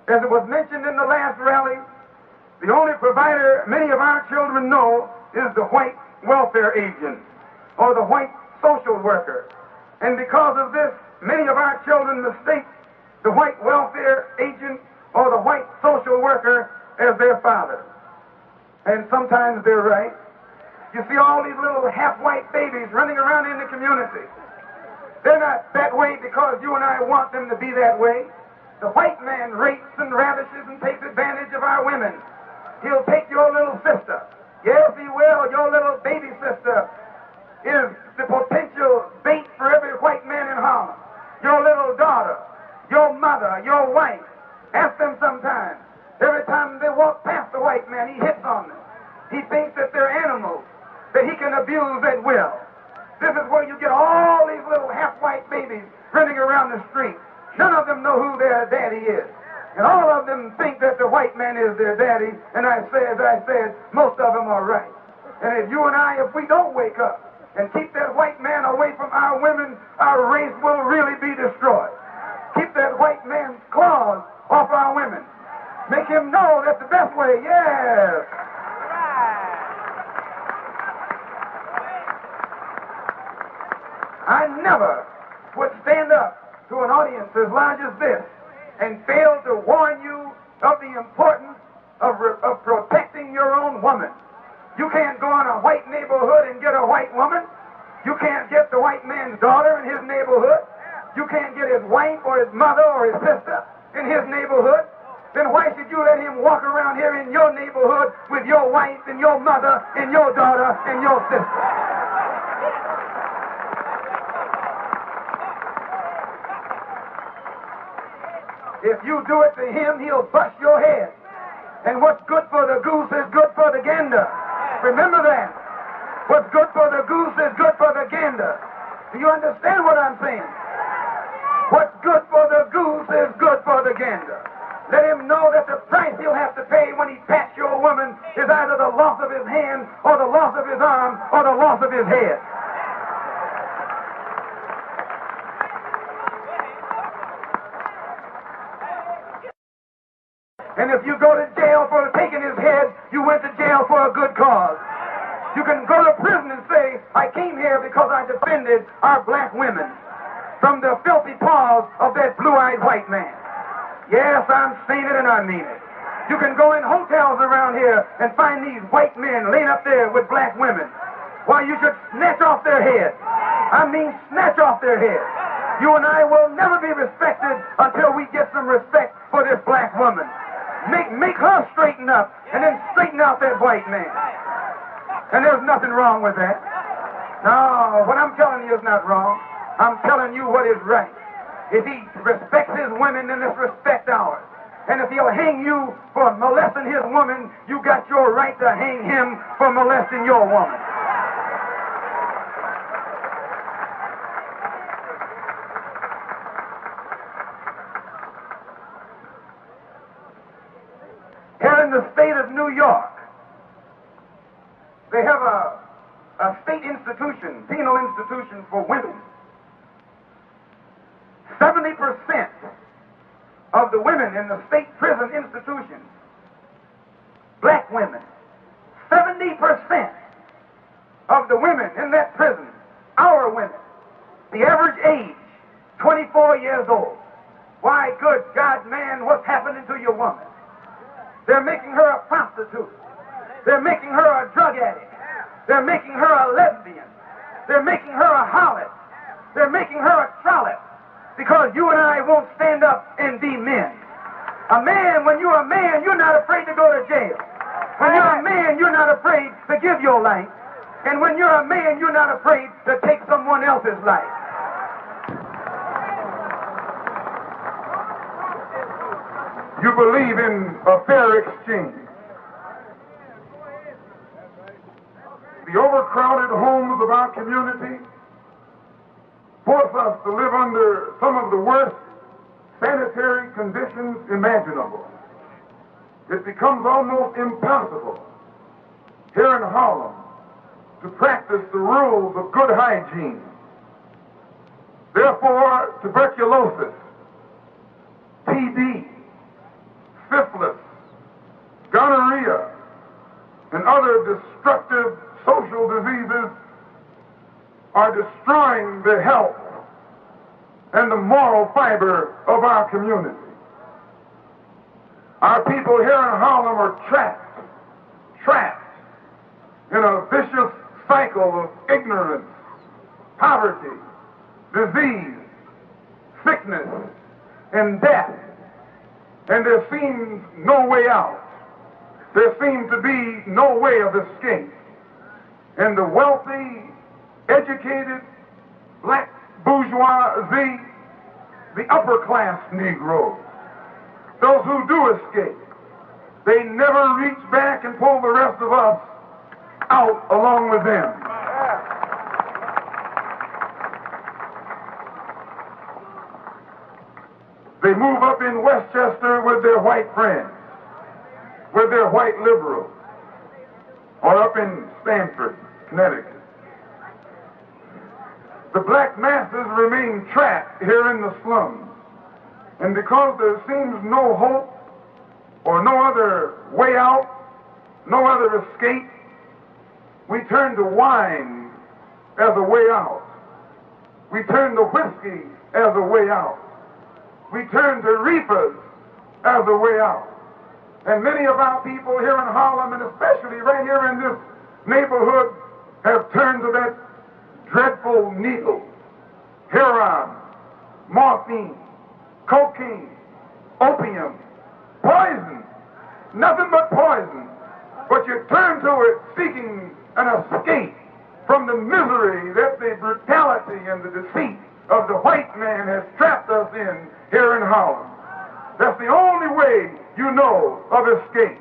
As it was mentioned in the last rally, the only provider many of our children know is the white welfare agent or the white social worker. And because of this, many of our children mistake the white welfare agent or the white social worker as their father. And sometimes they're right. You see all these little half-white babies running around in the community. They're not that way because you and I want them to be that way. The white man rapes and ravishes and takes advantage of our women. He'll take your little sister. Yes, he will. Your little baby sister is the potential bait for every white man in Harlem. Your little daughter, your mother, your wife. Ask them sometimes. Every time they walk past the white man, he hits on them. He thinks that they're animals that he can abuse at will. This is where you get all these little half-white babies running around the street. None of them know who their daddy is. And all of them think that the white man is their daddy. And as I said, most of them are right. And if you and I, if we don't wake up and keep that white man away from our women, our race will really be destroyed. Keep that white man's claws off our women. Make him know that the best way, yes. I never would stand up to an audience as large as this and fail to warn you of the importance of protecting your own woman. You can't go in a white neighborhood and get a white woman. You can't get the white man's daughter in his neighborhood. You can't get his wife or his mother or his sister in his neighborhood. Then why should you let him walk around here in your neighborhood with your wife and your mother and your daughter and your sister? If you do it to him, he'll bust your head. And what's good for the goose is good for the gander. Remember that. What's good for the goose is good for the gander. Do you understand what I'm saying? What's good for the goose is good for the gander. Let him know that the price he'll have to pay when he pats your woman is either the loss of his hand or the loss of his arm or the loss of his head. And if you go to jail for taking his head, you went to jail for a good cause. You can go to prison and say, I came here because I defended our black women from the filthy paws of that blue-eyed white man. Yes, I'm saying it and I mean it. You can go in hotels around here and find these white men laying up there with black women. Why, you should snatch off their heads. I mean, snatch off their heads. You and I will never be respected until we get some respect for this black woman. Make her straighten up and then straighten out that white man. And there's nothing wrong with that. No, what I'm telling you is not wrong. I'm telling you what is right. If he respects his women, then let's respect ours. And if he'll hang you for molesting his woman, you got your right to hang him for molesting your woman. Here in the state of New York, they have a state institution, penal institution for women. 70% of the women in the state prison institution, black women. 70% of the women in that prison, our women. The average age, 24 years old. Why, good God, man, what's happening to your woman? They're making her a prostitute. They're making her a drug addict. They're making her a lesbian. They're making her a harlot. They're making her a trollop. Because you and I won't stand up and be men. A man, when you're a man, you're not afraid to go to jail. When you're a man, you're not afraid to give your life. And when you're a man, you're not afraid to take someone else's life. You believe in a fair exchange. The overcrowded homes of our community force us to live under some of the worst sanitary conditions imaginable. It becomes almost impossible here in Harlem to practice the rules of good hygiene. Therefore, tuberculosis, TB, other destructive social diseases are destroying the health and the moral fiber of our community. Our people here in Harlem are trapped in a vicious cycle of ignorance, poverty, disease, sickness, and death. And there seems no way out. There seems to be no way of escape. And the wealthy, educated, black bourgeoisie, the upper class Negroes, those who do escape, they never reach back and pull the rest of us out along with them. They move up in Westchester with their white friends, with their white liberals, or up in Stamford, Connecticut. The black masses remain trapped here in the slums. And because there seems no hope or no other way out, no other escape, we turn to wine as a way out. We turn to whiskey as a way out. We turn to reefers as a way out. And many of our people here in Harlem, and especially right here in this neighborhood, have turned to that dreadful needle, heroin, morphine, cocaine, opium, poison, nothing but poison. But you turn to it seeking an escape from the misery that the brutality and the deceit of the white man has trapped us in here in Harlem. That's the only way you know of escape.